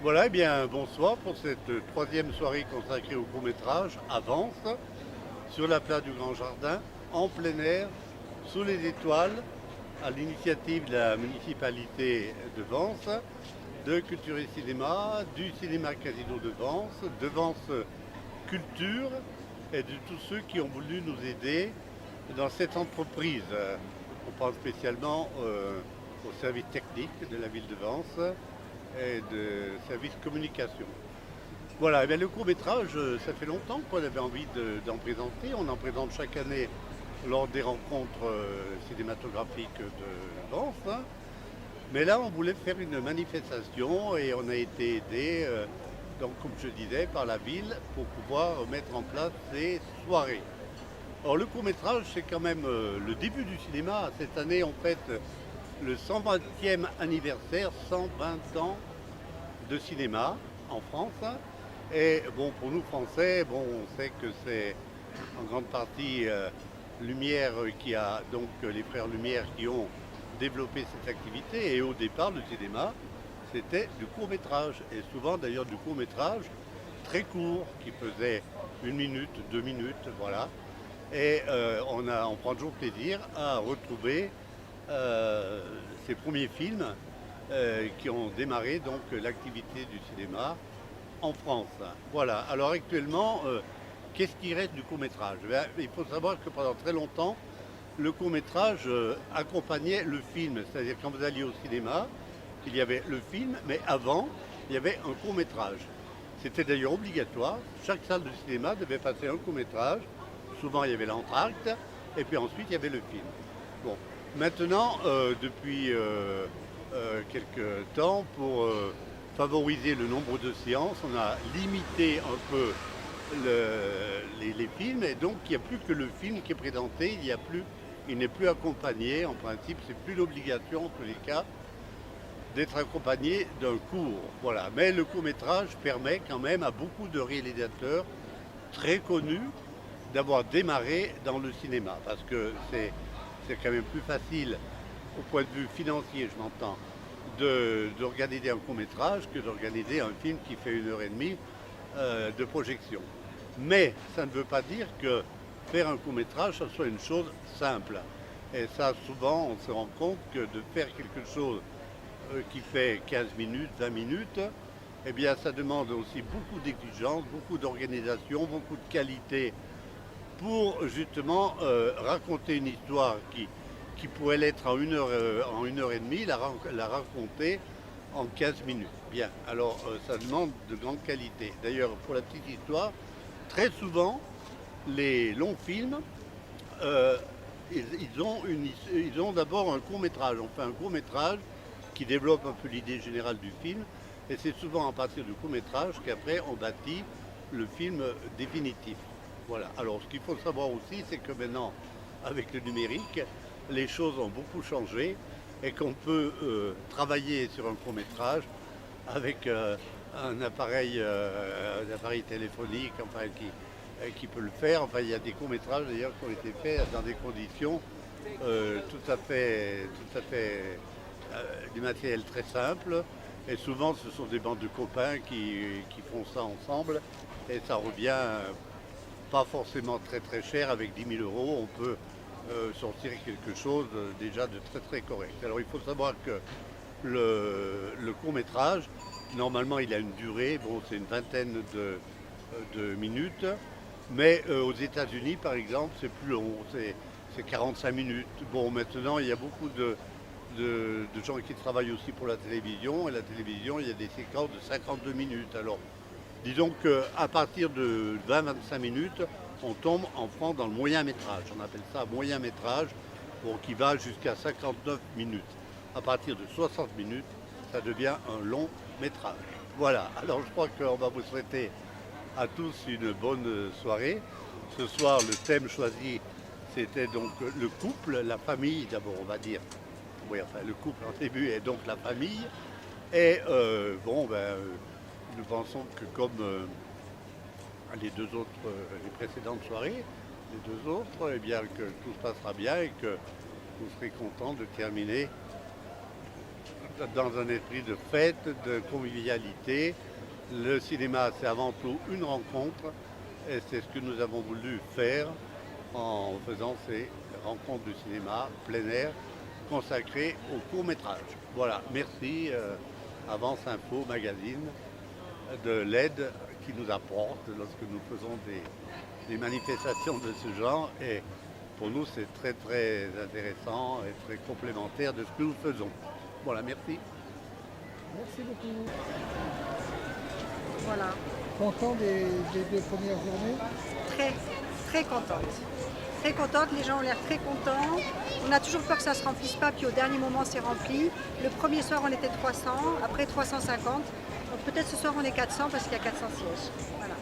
Voilà, eh bien, bonsoir pour cette troisième soirée consacrée au court-métrage Avance, sur la place du Grand Jardin, en plein air, sous les étoiles, à l'initiative de la municipalité de Vence, de Culture et Cinéma, du Cinéma Casino de Vence Culture et de tous ceux qui ont voulu nous aider dans cette entreprise. On pense spécialement au service technique de la ville de Vence et de service communication. Voilà, et le court-métrage, ça fait longtemps qu'on avait envie d'en présenter. On en présente chaque année lors des rencontres cinématographiques de Vence, hein. Mais là, on voulait faire une manifestation et on a été aidé, donc, comme je disais, par la ville pour pouvoir mettre en place ces soirées. Alors, le court-métrage, c'est quand même le début du cinéma. Cette année, on fête le 120e anniversaire, 120 ans de cinéma en France. Et bon, pour nous Français, bon, on sait que c'est en grande partie Lumière qui a donc les frères Lumière qui ont développé cette activité. Et au départ, le cinéma, c'était du court métrage. Et souvent d'ailleurs du court métrage très court, qui faisait 1 minute, 2 minutes, voilà. Et on prend toujours plaisir à retrouver ces premiers films qui ont démarré donc l'activité du cinéma en France. Voilà. Alors actuellement, qu'est-ce qui reste du court-métrage? Il faut savoir que pendant très longtemps, le court-métrage accompagnait le film. C'est-à-dire quand vous alliez au cinéma, il y avait le film, mais avant, il y avait un court-métrage. C'était d'ailleurs obligatoire. Chaque salle de cinéma devait passer un court-métrage. Souvent, il y avait l'entracte, et puis ensuite, il y avait le film. Bon, maintenant, depuis quelques temps, pour favoriser le nombre de séances, on a limité un peu les films, et donc il n'y a plus que le film qui est présenté, il n'est plus accompagné, en principe, c'est plus l'obligation en tous les cas d'être accompagné d'un court. Voilà. Mais le court-métrage permet quand même à beaucoup de réalisateurs très connus d'avoir démarré dans le cinéma, parce que c'est quand même plus facile au point de vue financier, je m'entends, d'organiser un court-métrage que d'organiser un film qui fait 1 heure et demie de projection. Mais ça ne veut pas dire que faire un court-métrage, ça soit une chose simple. Et ça, souvent, on se rend compte que de faire quelque chose qui fait 15 minutes, 20 minutes, eh bien, ça demande aussi beaucoup d'exigences, beaucoup d'organisation, beaucoup de qualité pour justement raconter une histoire qui pourrait l'être en 1 heure et demie, la raconter en 15 minutes. Bien, alors ça demande de grande qualité. D'ailleurs, pour la petite histoire, très souvent, les longs films, euh, ils ont d'abord un court métrage. On fait un court métrage qui développe un peu l'idée générale du film, et c'est souvent à partir du court métrage qu'après on bâtit le film définitif. Voilà. Alors ce qu'il faut savoir aussi, c'est que maintenant, avec le numérique, les choses ont beaucoup changé et qu'on peut travailler sur un court métrage avec un appareil téléphonique, enfin, qui peut le faire. Enfin, il y a des courts métrages d'ailleurs qui ont été faits dans des conditions tout à fait du matériel très simple. Et souvent, ce sont des bandes de copains qui font ça ensemble. Et ça revient pas forcément très très cher. Avec 10 000 euros, on peut sortir quelque chose déjà de très très correct. Alors il faut savoir que le court métrage, normalement il a une durée, bon c'est une vingtaine de minutes, mais aux États-Unis par exemple c'est plus long, c'est 45 minutes. Bon, maintenant il y a beaucoup de gens qui travaillent aussi pour la télévision, et la télévision il y a des séquences de 52 minutes. Alors disons qu'à partir de 20-25 minutes, on tombe en France dans le moyen métrage. On appelle ça moyen métrage, bon, qui va jusqu'à 59 minutes. À partir de 60 minutes, ça devient un long métrage. Voilà, alors je crois qu'on va vous souhaiter à tous une bonne soirée. Ce soir, le thème choisi, c'était donc le couple, la famille, d'abord on va dire. Oui, enfin le couple en début est donc la famille. Et bon, nous pensons que comme les deux autres, les précédentes soirées, les deux autres, eh bien que tout se passera bien et que vous serez contents de terminer dans un esprit de fête, de convivialité. Le cinéma, c'est avant tout une rencontre et c'est ce que nous avons voulu faire en faisant ces rencontres du cinéma plein air consacrées au court-métrage. Voilà, merci Avance Info Magazine de l'aide qui nous apporte lorsque nous faisons des manifestations de ce genre et pour nous c'est très très intéressant et très complémentaire de ce que nous faisons. Voilà, merci. Merci beaucoup. Voilà, Content des 2 premières journées? très, très contente. Très contente, les gens ont l'air très contents. On a toujours peur que ça ne se remplisse pas, puis au dernier moment c'est rempli. Le premier soir on était 300, après 350. Donc peut-être ce soir on est 400 parce qu'il y a 400 sièges. Voilà.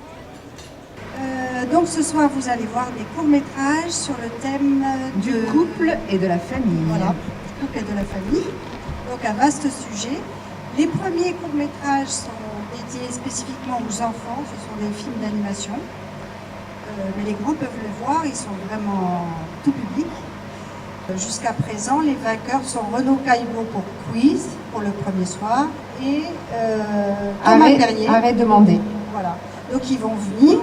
Donc ce soir, vous allez voir des courts-métrages sur le thème Du couple et de la famille. Voilà, du couple et de la famille. Donc un vaste sujet. Les premiers courts-métrages sont dédiés spécifiquement aux enfants, ce sont des films d'animation. Mais les grands peuvent le voir, ils sont vraiment tout public. Jusqu'à présent, les vainqueurs sont Renaud Caillebout pour Quiz, pour le premier soir, et Thomas Perrier. Arrête de demander. Voilà. Donc ils vont venir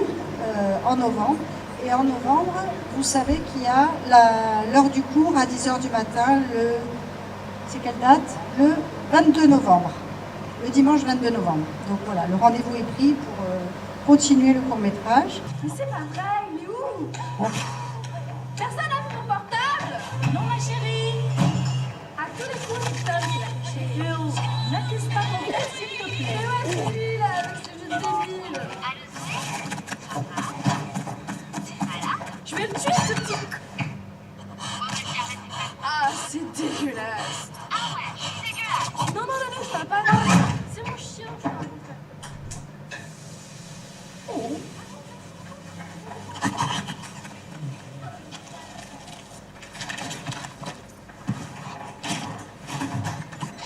en novembre. Et en novembre, vous savez qu'il y a l'heure du cours à 10h du matin, c'est quelle date? Le 22 novembre. Le dimanche 22 novembre. Donc voilà, le rendez-vous est pris pour continuer le court-métrage. Mais c'est pas vrai, il est où? Personne n'a mon portable? Non, ma chérie. À tous les coups, c'est Tom qui l'a touché. Mais où? N'accuse pas ton père, s'il te plaît. Mais ouais, c'est lui, là, avec ses jeux de débile. Je vais le tuer, ce petit... Ah, c'est dégueulasse. Ah ouais, c'est dégueulasse. Non, je parle pas, non. C'est mon chien, je parle.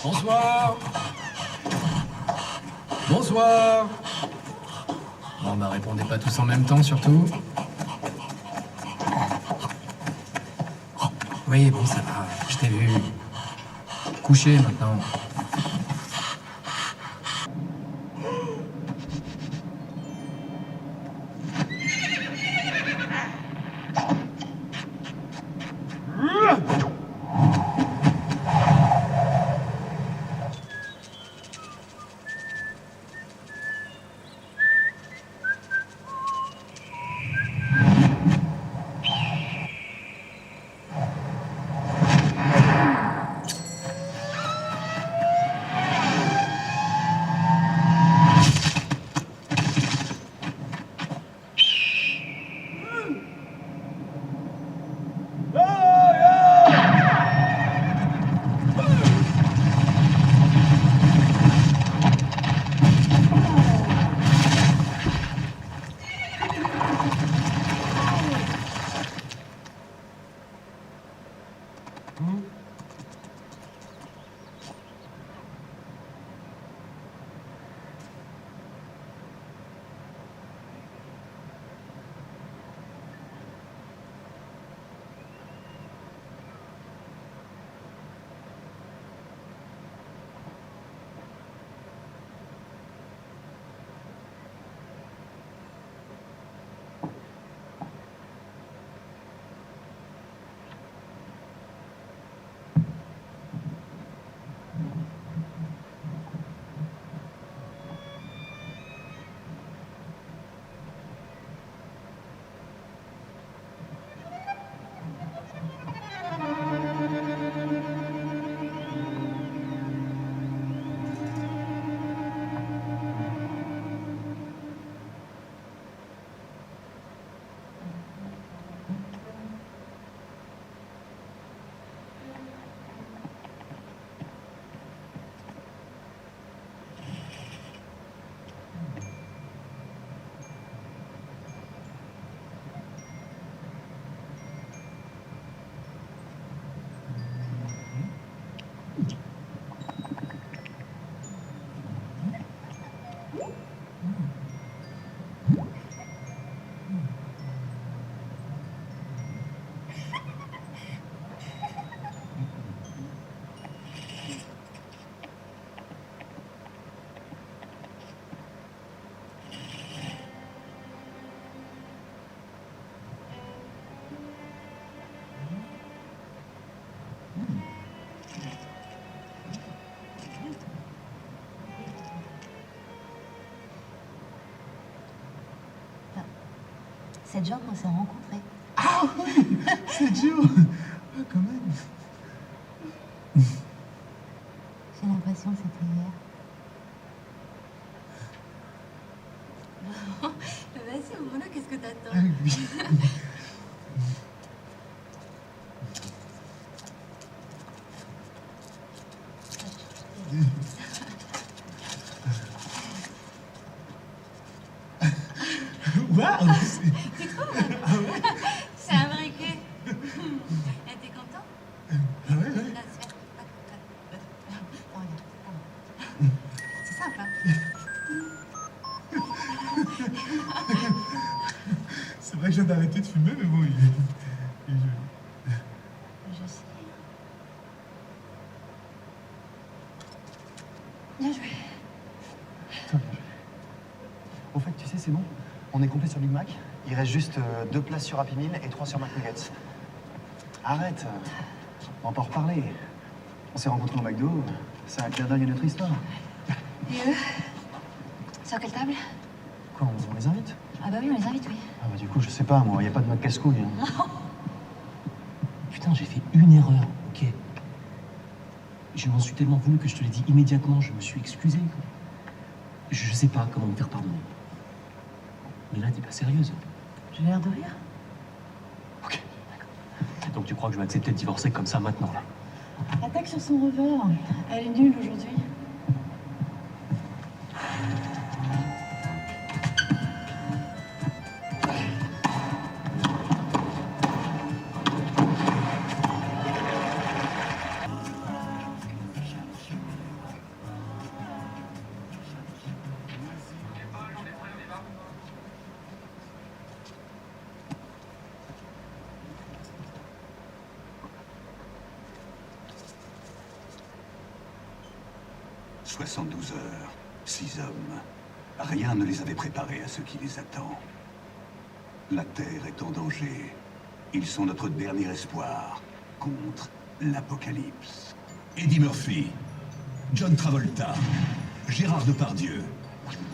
Bonsoir. Bonsoir. Bon, bah répondez pas tous en même temps, surtout. Oui, bon, ça va. Je t'ai vu. Coucher maintenant. 7 jours qu'on s'est rencontrés. Ah oui, 7 jours. Ah, quand même. J'ai l'impression que c'était hier. Vas-y, Bruno, qu'est-ce que t'attends? Waouh. Tu trouves? C'est un vrai cul. Et t'es content? Ah ouais, ouais. Là, regarde. C'est simple, hein? C'est vrai que je viens d'arrêter de fumer, mais bon, il est joli. Je sais. Bien joué. Au fait, tu sais, c'est bon. On est complet sur Big Mac. Il reste juste 2 places sur Happy Meal et 3 sur McNuggets. Arrête. On va pas en reparler. On s'est rencontrés au McDo. C'est un clin d'œil à notre histoire. Et eux? Sur quelle table? Quoi, on les invite? Ah bah oui, on les invite, oui. Ah bah du coup, je sais pas, moi. Y a pas de mode casse-couille. Hein. Putain, j'ai fait une erreur, ok? Je m'en suis tellement voulu que je te l'ai dit immédiatement, je me suis excusé. Je sais pas comment me faire pardonner. Mais là, t'es pas sérieuse. J'ai l'air de rire. Ok, d'accord. Donc tu crois que je vais accepter de divorcer comme ça maintenant, là? Attaque sur son revers. Elle est nulle aujourd'hui. « 72 heures, 6 hommes. Rien ne les avait préparés à ce qui les attend. La Terre est en danger. Ils sont notre dernier espoir contre l'apocalypse. » Eddie Murphy, John Travolta, Gérard Depardieu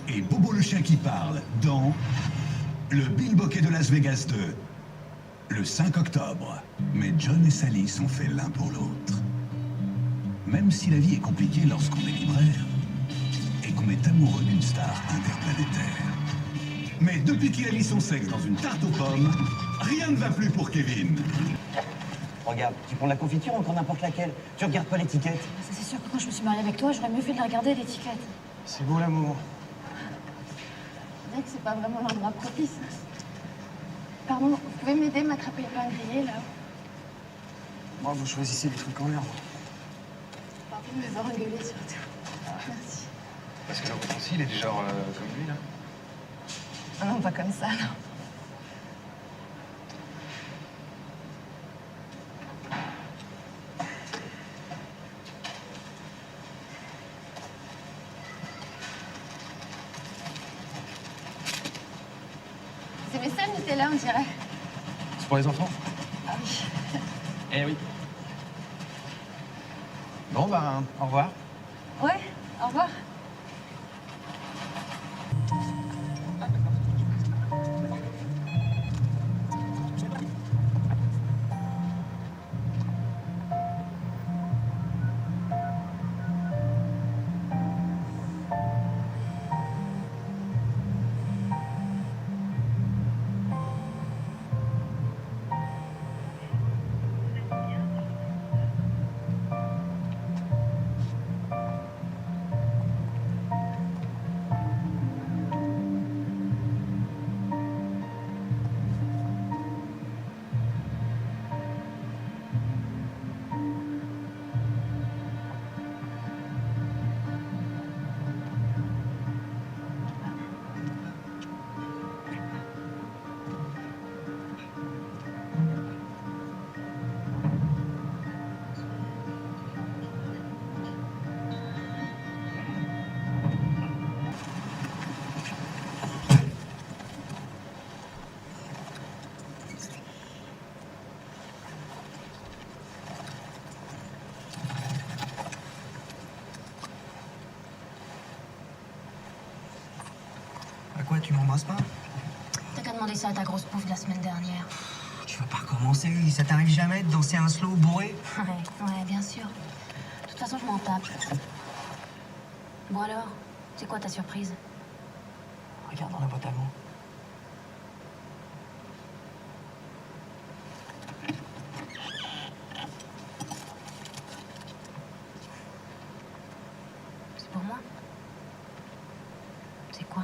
et Bobo le chien qui parle dans le Bill Bokeh de Las Vegas 2, le 5 octobre. Mais John et Sally sont faits l'un pour l'autre. Même si la vie est compliquée lorsqu'on est libraire et qu'on est amoureux d'une star interplanétaire. Mais depuis qu'il a mis son sexe dans une tarte aux pommes, rien ne va plus pour Kevin. Regarde, tu prends la confiture ou encore n'importe laquelle. Tu regardes pas l'étiquette. C'est sûr que quand je me suis mariée avec toi, j'aurais mieux fait de la regarder, l'étiquette. C'est beau l'amour. C'est vrai que c'est pas vraiment l'endroit propice. Pardon, vous pouvez m'aider à m'attraper le pain grillé, là? Moi, vous choisissez des trucs en l'air. Pardon de me voir engueuler, surtout. Merci. Parce que là, votre aussi, il est du genre comme lui, là. Ah non, pas comme ça, non. C'est mes seuls Nutella, on dirait. C'est pour les enfants? Ah oui. Eh oui. Bon, ben, au revoir. Ouais, au revoir. À quoi, tu m'embrasses pas? T'as qu'à demandé ça à ta grosse pauvre de la semaine dernière. Tu vas pas recommencer, ça t'arrive jamais de danser un slow bourré? Ouais, bien sûr. De toute façon, je m'en tape. Bon alors, c'est quoi ta surprise? Regarde dans la boîte à gants. C'est pour moi? C'est quoi?